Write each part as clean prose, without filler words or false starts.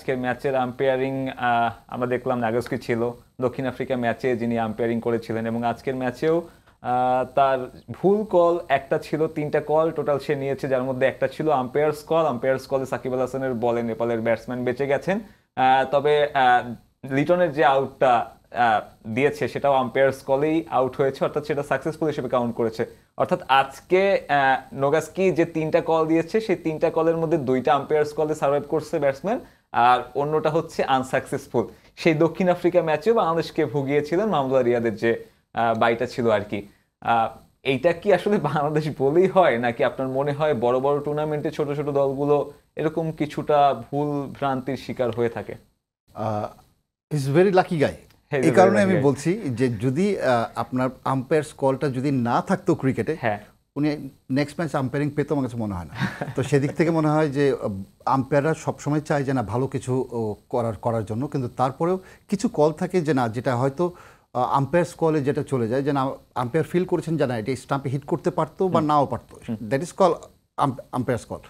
আজকের ম্যাচের আম্পায়ারিং আমরা দেখলাম নাগস্কি ছিল দক্ষিণ আফ্রিকা ম্যাচে, যিনি আম্পায়ারিং করেছিলেন, এবং আজকের ম্যাচেও তার ভুল কল একটা ছিল, 3টা কল টোটাল সে নিয়েছে, যার মধ্যে একটা ছিল আম্পায়ার্স কলে সাকিব আল হাসানের বলে নেপালের ব্যাটসম্যান বেঁচে গেছেন। তবে লিটনের যে আউটটা দিয়েছে সেটাও আম্পায়ার্স কলেই আউট হয়েছে, অর্থাৎ সেটা সাকসেসফুল হিসেবে কাউন্ট করেছে। অর্থাৎ আজকে নোগাস্কি যে 3টা কল দিয়েছে সেই 3টা কলের মধ্যে 2টা আম্পায়ার্স কলে সার্ভাইভ করছে ব্যাটসম্যান, আর অন্যটা হচ্ছে আনসাকসেসফুল। সেই দক্ষিণ আফ্রিকা ম্যাচেও বাংলাদেশকে ভুগিয়েছিলেন মাহমুদুল্লাহ রিয়াদের যে বাইটা ছিল আর কি। এইটা কি আসলে বাংলাদেশ বলেই হয়, নাকি আপনার মনে হয় বড় বড় টুর্নামেন্টে ছোট ছোট দলগুলো এরকম কিছুটা ভুল ভ্রান্তির শিকার হয়ে থাকে? ইজ ভেরি লাকি গাই। এই কারণে আমি বলছি যে যদি আপনার আম্পায়ার্স কলটা যদি না থাকতো ক্রিকেটে, উনি নেক্সট ম্যাচ আম্পায়ারিং পেতো আমার কাছে মনে হয় না। তো সেদিক থেকে মনে হয় যে আম্পায়াররা সবসময় চায় যে না ভালো কিছু করার জন্য, কিন্তু তারপরেও কিছু কল থাকে যে না, যেটা হয়তো আম্পায়ার্স কলে যেটা চলে যায় যে না, আম্পায়ার ফিল করেছেন যে না এটা স্টাম্পে হিট করতে পারতো বা নাও পারতো, that is call umpires call.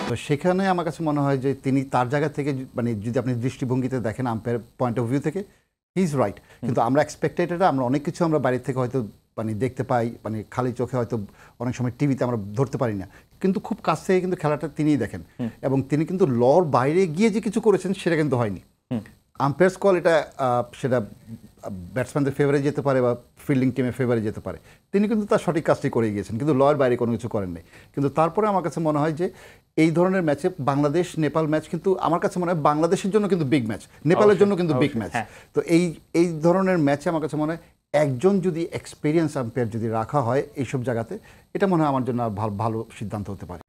তো সেখানে আমার কাছে মনে হয় যে তিনি তার জায়গা থেকে, মানে যদি আপনি দৃষ্টিভঙ্গিতে দেখেন আম্পায়ার পয়েন্ট অফ ভিউ থেকে, হি ইজ রাইট। কিন্তু আমরা এক্সপেক্টেডটা আমরা অনেক কিছু আমরা বাইরে থেকে হয়তো মানে দেখতে পাই, মানে খালি চোখে হয়তো অনেক সময় টিভিতে আমরা ধরতে পারি না, কিন্তু খুব কাছ থেকে কিন্তু খেলাটা তিনিই দেখেন, এবং তিনি কিন্তু লর বাইরে গিয়ে যে কিছু করেছেন সেটা কিন্তু হয়নি। আম্পায়ার্স কল এটা সেটা ব্যাটসম্যানদের ফেভারে যেতে পারে বা ফিল্ডিং টিমের ফেভারে যেতে পারে, তিনি কিন্তু তার সঠিক কাজটি করে গিয়েছেন, কিন্তু লয়ের বাইরে কোনো কিছু করেন নাই। কিন্তু তারপরে আমার কাছে মনে হয় যে এই ধরনের ম্যাচে বাংলাদেশ নেপাল ম্যাচ কিন্তু আমার কাছে মনে হয় বাংলাদেশের জন্য কিন্তু বিগ ম্যাচ, নেপালের জন্য কিন্তু বিগ ম্যাচ। তো এই ধরনের ম্যাচে আমার কাছে মনে হয় একজন যদি এক্সপিরিয়েন্স আম্পায়ার যদি রাখা হয় এইসব জায়গাতে, এটা মনে হয় আমার জন্য ভালো সিদ্ধান্ত হতে পারে।